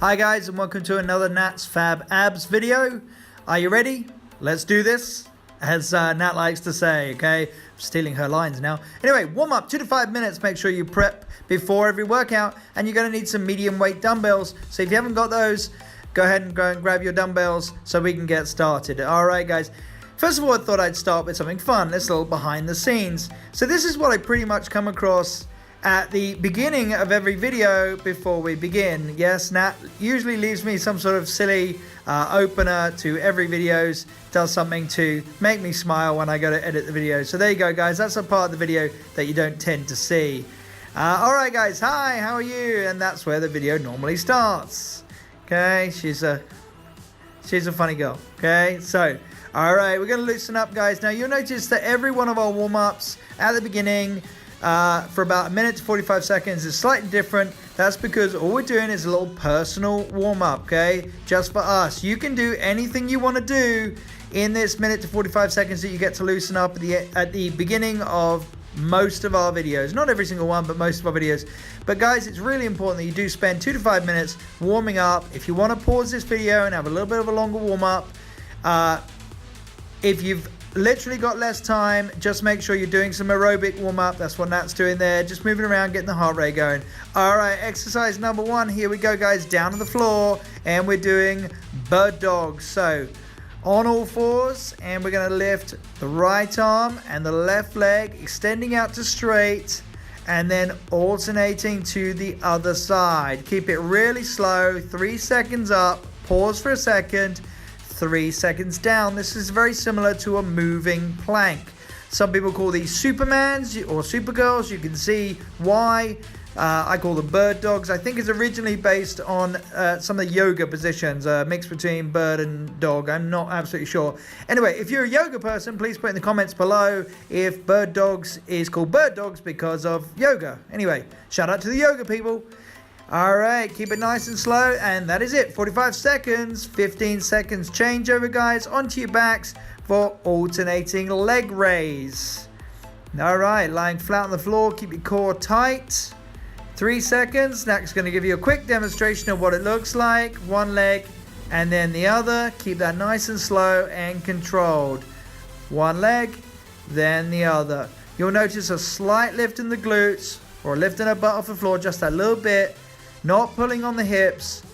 Hi guys, and welcome to another Nat's Fab Abs video. Are you ready? Let's do this, as Nat likes to say, okay? I'm stealing her lines now. Anyway, warm up 2 to 5 minutes. Make sure you prep before every workout, and you're going to need some medium weight dumbbells. So if you haven't got those, go ahead and grab your dumbbells so we can get started. All right, guys. First of all, I thought I'd start with something fun, this little behind the scenes. So this is what I pretty much come across at the beginning of every video before we begin. Yes, Nat usually leaves me some sort of silly opener to every videos, does something to make me smile when I go to edit the video. So there you go, guys. That's a part of the video that you don't tend to see. All right, guys. Hi, how are you? And that's where the video normally starts. Okay, she's a funny girl. Okay, so all right, we're gonna loosen up, guys. Now you'll notice that every one of our warm-ups at the beginning for about 1 minute to 45 seconds is slightly different. That's because all we're doing is a little personal warm-up, okay? Just for us. You can do anything you want to do in this 1 minute to 45 seconds that you get to loosen up at the beginning of most of our videos. Not every single one, but most of our videos. But guys, it's really important that you do spend 2 to 5 minutes warming up. If you want to pause this video and have a little bit of a longer warm-up, if you've literally got less time, just make sure you're doing some aerobic warm-up. That's what Nat's doing there, just moving around, getting the heart rate going. All right, exercise number 1, here we go, guys. Down to the floor, and we're doing bird dogs. So on all fours, and we're going to lift the right arm and the left leg, extending out to straight, and then alternating to the other side. Keep it really slow. 3 seconds up, pause for a second, 3 seconds down. This is very similar to a moving plank. Some people call these Supermans or Supergirls. You can see why. I call them bird dogs. I think it's originally based on some of the yoga positions, a mix between bird and dog. I'm not absolutely sure. Anyway, if you're a yoga person, please put in the comments below if bird dogs is called bird dogs because of yoga. Anyway, shout out to the yoga people. All right, keep it nice and slow, and that is it. 45 seconds, 15 seconds changeover, guys. Onto your backs for alternating leg raise. All right, lying flat on the floor, keep your core tight. 3 seconds. Next, going to give you a quick demonstration of what it looks like. One leg and then the other. Keep that nice and slow and controlled. One leg, then the other. You'll notice a slight lift in the glutes or lifting her butt off the floor just a little bit. Not pulling on the hips,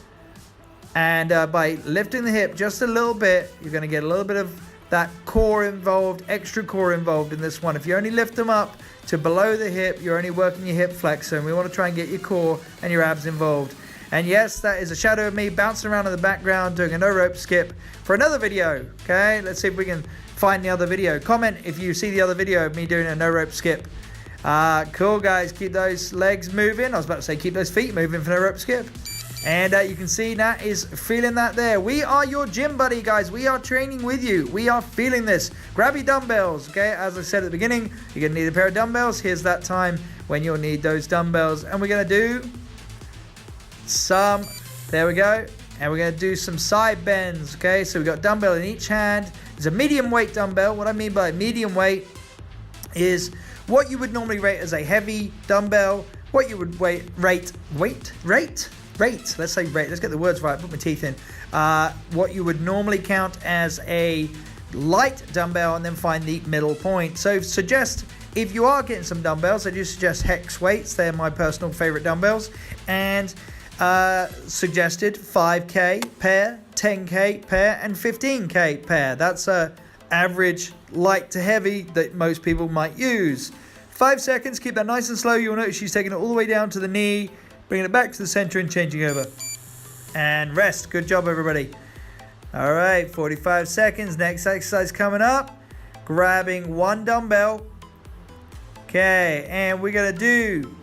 and by lifting the hip just a little bit, you're going to get a little bit of that core involved, extra core involved in this one. If you only lift them up to below the hip, you're only working your hip flexor, and we want to try and get your core and your abs involved. And yes, that is a shadow of me bouncing around in the background doing a no rope skip for another video. Okay, let's see if we can find the other video. Comment if you see the other video of me doing a no rope skip. Cool, guys. Keep those legs moving. I was about to say keep those feet moving for the rope skip. And you can see Nat is feeling that there. We are your gym buddy, guys. We are training with you. We are feeling this. Grab your dumbbells, okay? As I said at the beginning, you're going to need a pair of dumbbells. Here's that time when you'll need those dumbbells. And we're going to do some, there we go. And we're going to do some side bends, okay? So we've got dumbbell in each hand. It's a medium weight dumbbell. What I mean by medium weight is what you would normally rate as a heavy dumbbell, what you would rate, let's say rate, let's get the words right, put my teeth in, what you would normally count as a light dumbbell, and then find the middle point. So suggest, if you are getting some dumbbells, I do suggest Hex weights. They're my personal favorite dumbbells, and suggested 5K pair, 10K pair, and 15K pair. That's a average light to heavy that most people might use. 5 seconds, keep that nice and slow. You'll notice she's taking it all the way down to the knee, bringing it back to the center and changing over. And rest. Good job, everybody. All right, 45 seconds. Next exercise coming up. Grabbing one dumbbell. Okay, and we're going to do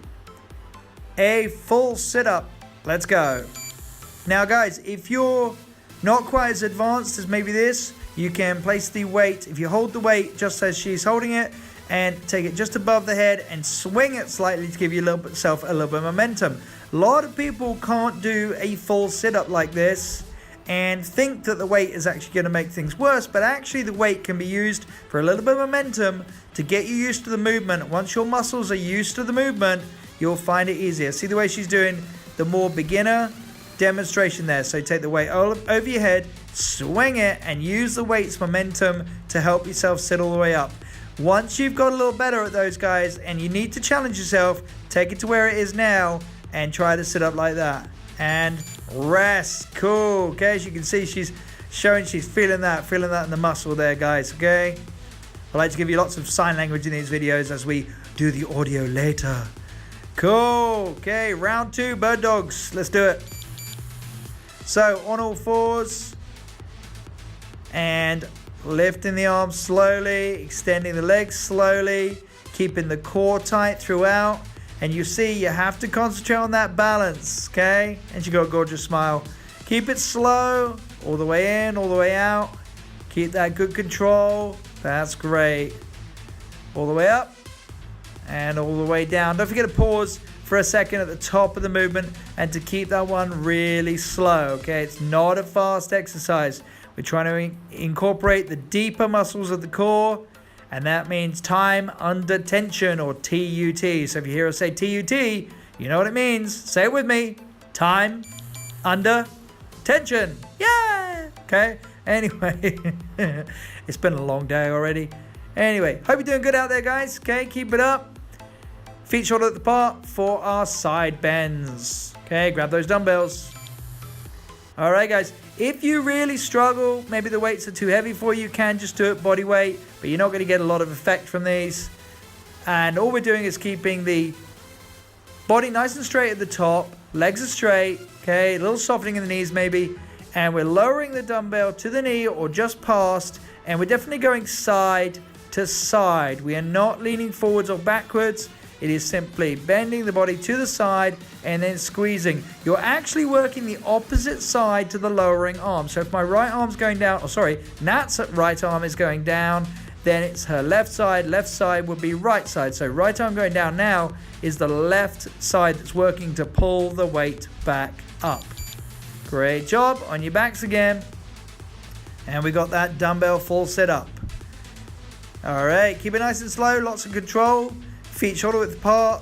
a full sit-up. Let's go. Now, guys, if you're not quite as advanced as maybe this, you can place the weight, if you hold the weight just as she's holding it, and take it just above the head and swing it slightly to give yourself a little bit of momentum. A lot of people can't do a full sit-up like this and think that the weight is actually going to make things worse, but actually the weight can be used for a little bit of momentum to get you used to the movement. Once your muscles are used to the movement, you'll find it easier. See the way she's doing the more beginner demonstration there. So take the weight over your head, swing it, and use the weight's momentum to help yourself sit all the way up. Once you've got a little better at those, guys, and you need to challenge yourself, take it to where it is now and try to sit up like that. And rest. Cool. Okay, as you can see, she's showing she's feeling that in the muscle there, guys. Okay, I like to give you lots of sign language in these videos as we do the audio later. Cool. Okay, round 2, bird dogs. Let's do it. So on all fours and lifting the arms slowly, extending the legs slowly, keeping the core tight throughout. And you see, you have to concentrate on that balance, okay? And she got a gorgeous smile. Keep it slow, all the way in, all the way out. Keep that good control. That's great. All the way up and all the way down. Don't forget to pause for a second at the top of the movement and to keep that one really slow, okay? It's not a fast exercise. We're trying to incorporate the deeper muscles of the core, and that means time under tension, or TUT. So if you hear us say TUT, you know what it means. Say it with me. Time under tension. Yeah! Okay? Anyway, it's been a long day already. Anyway, hope you're doing good out there, guys. Okay, keep it up. Feet shoulder width apart for our side bends. Okay, grab those dumbbells. All right, guys. If you really struggle, maybe the weights are too heavy for you, you can just do it body weight, but you're not going to get a lot of effect from these. And all we're doing is keeping the body nice and straight at the top, legs are straight, okay, a little softening in the knees maybe, and we're lowering the dumbbell to the knee or just past, and we're definitely going side to side. We are not leaning forwards or backwards. It is simply bending the body to the side and then squeezing. You're actually working the opposite side to the lowering arm. So if my right arm's going down, Nat's right arm is going down, then it's her left side would be right side. So right arm going down now is the left side that's working to pull the weight back up. Great job. On your backs again. And we got that dumbbell full set up. All right, keep it nice and slow, lots of control. Feet shoulder width apart,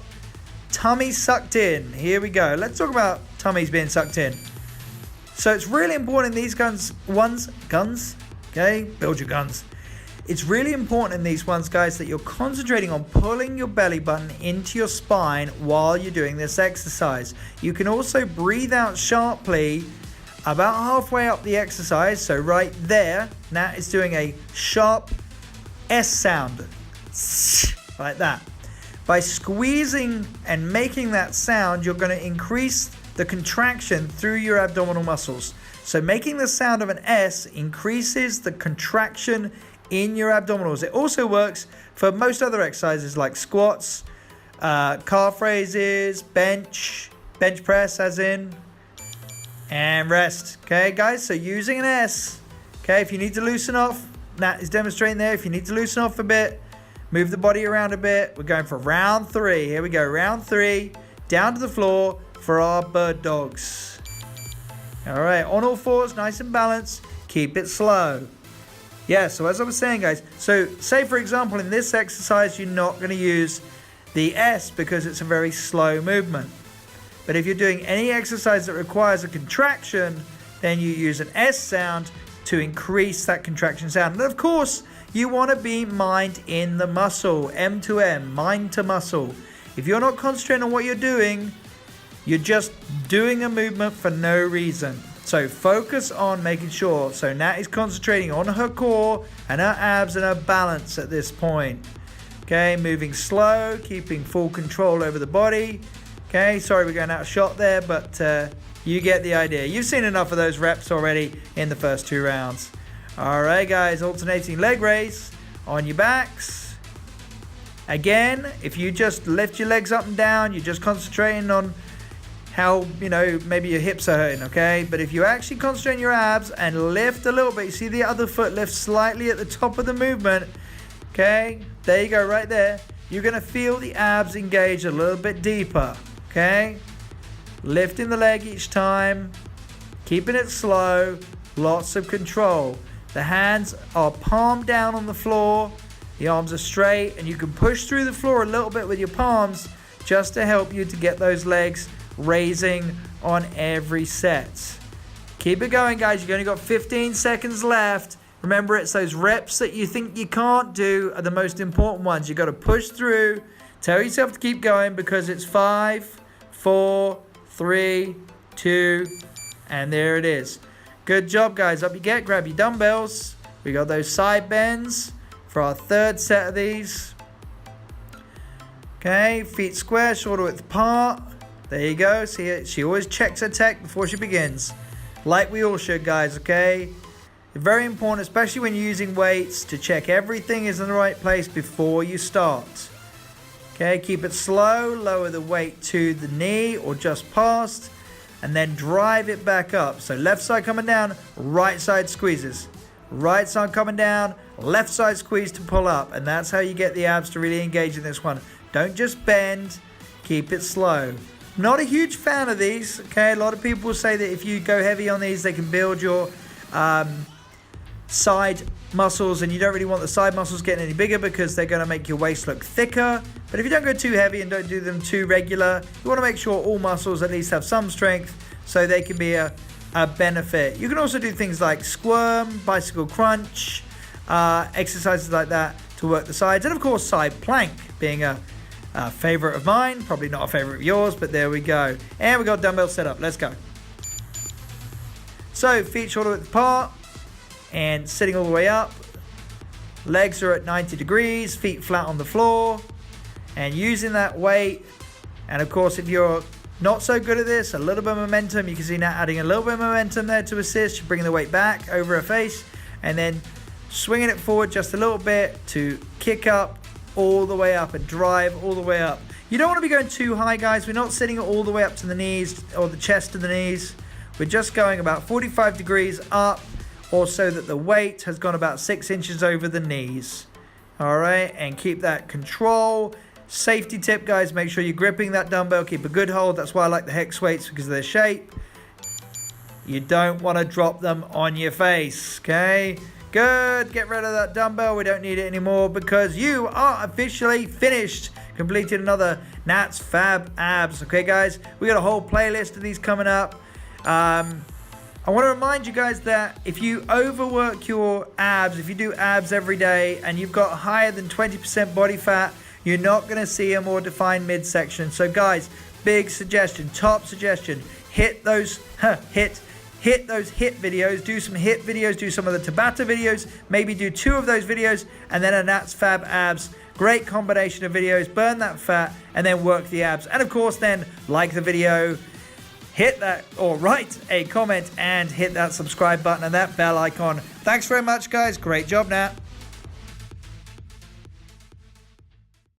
tummy sucked in. Here we go. Let's talk about tummies being sucked in. So it's really important in these guns, okay? Build your guns. It's really important in these ones, guys, that you're concentrating on pulling your belly button into your spine while you're doing this exercise. You can also breathe out sharply about halfway up the exercise. So right there, Nat is doing a sharp S sound, like that. By squeezing and making that sound, you're going to increase the contraction through your abdominal muscles. So making the sound of an S increases the contraction in your abdominals. It also works for most other exercises like squats, calf raises, bench press as in, and rest. Okay, guys, so using an S. Okay, if you need to loosen off, Nat is demonstrating there. If you need to loosen off a bit, move the body around a bit. We're going for round 3. Here we go, round 3. Down to the floor for our bird dogs. All right, on all fours, nice and balanced. Keep it slow. Yeah, so as I was saying, guys, so say, for example, in this exercise, you're not going to use the S because it's a very slow movement. But if you're doing any exercise that requires a contraction, then you use an S sound to increase that contraction sound. And of course, you want to be mind in the muscle, M to M, mind to muscle. If you're not concentrating on what you're doing, you're just doing a movement for no reason. So focus on making sure. So Nat is concentrating on her core and her abs and her balance at this point. Okay, moving slow, keeping full control over the body. Okay, sorry we're going out of shot there, but you get the idea. You've seen enough of those reps already in the first 2 rounds. All right, guys, alternating leg raise on your backs. Again, if you just lift your legs up and down, you're just concentrating on how, maybe your hips are hurting, okay? But if you actually concentrate on your abs and lift a little bit, you see the other foot lift slightly at the top of the movement, okay? There you go, right there. You're going to feel the abs engage a little bit deeper, okay? Lifting the leg each time, keeping it slow, lots of control. The hands are palm down on the floor, the arms are straight, and you can push through the floor a little bit with your palms just to help you to get those legs raising on every set. Keep it going, guys. You've only got 15 seconds left. Remember, it's those reps that you think you can't do are the most important ones. You've got to push through. Tell yourself to keep going because it's 5, 4, 3, 2, and there it is. Good job, guys. Up you get. Grab your dumbbells. We got those side bends for our third set of these. Okay, feet square, shoulder width apart. There you go. See, she always checks her tech before she begins. Like we all should, guys, okay? Very important, especially when you're using weights, to check everything is in the right place before you start. Okay, keep it slow. Lower the weight to the knee or just past. And then drive it back up. So left side coming down, right side squeezes. Right side coming down, left side squeeze to pull up. And that's how you get the abs to really engage in this one. Don't just bend, keep it slow. Not a huge fan of these, okay? A lot of people say that if you go heavy on these, they can build your side muscles, and you don't really want the side muscles getting any bigger because they're going to make your waist look thicker. But if you don't go too heavy and don't do them too regular, you want to make sure all muscles at least have some strength so they can be a benefit. You can also do things like squirm, bicycle crunch, exercises like that to work the sides. And of course, side plank being a favorite of mine, probably not a favorite of yours, but there we go. And we got dumbbells set up. Let's go. So feet shoulder width apart and sitting all the way up. Legs are at 90 degrees, feet flat on the floor, and using that weight. And of course, if you're not so good at this, a little bit of momentum, you can see now adding a little bit of momentum there to assist, bringing the weight back over her face, and then swinging it forward just a little bit to kick up all the way up and drive all the way up. You don't want to be going too high, guys. We're not sitting all the way up to the knees or the chest to the knees. We're just going about 45 degrees up, or so that the weight has gone about 6 inches over the knees. All right, and keep that control. Safety tip, guys, make sure you're gripping that dumbbell. Keep a good hold. That's why I like the hex weights, because of their shape. You don't want to drop them on your face, okay? Good. Get rid of that dumbbell. We don't need it anymore because you are officially finished. Completed another Nats Fab Abs. Okay, guys? We got a whole playlist of these coming up. I want to remind you guys that if you overwork your abs, if you do abs every day and you've got higher than 20% body fat, you're not going to see a more defined midsection. So, guys, big suggestion, top suggestion, hit those hit those hip videos, do some hip videos, do some of the Tabata videos, maybe do 2 of those videos, and then a Nats Fab Abs. Great combination of videos, burn that fat, and then work the abs. And of course, then like the video, hit that, or write a comment, and hit that subscribe button and that bell icon. Thanks very much, guys. Great job, Nat.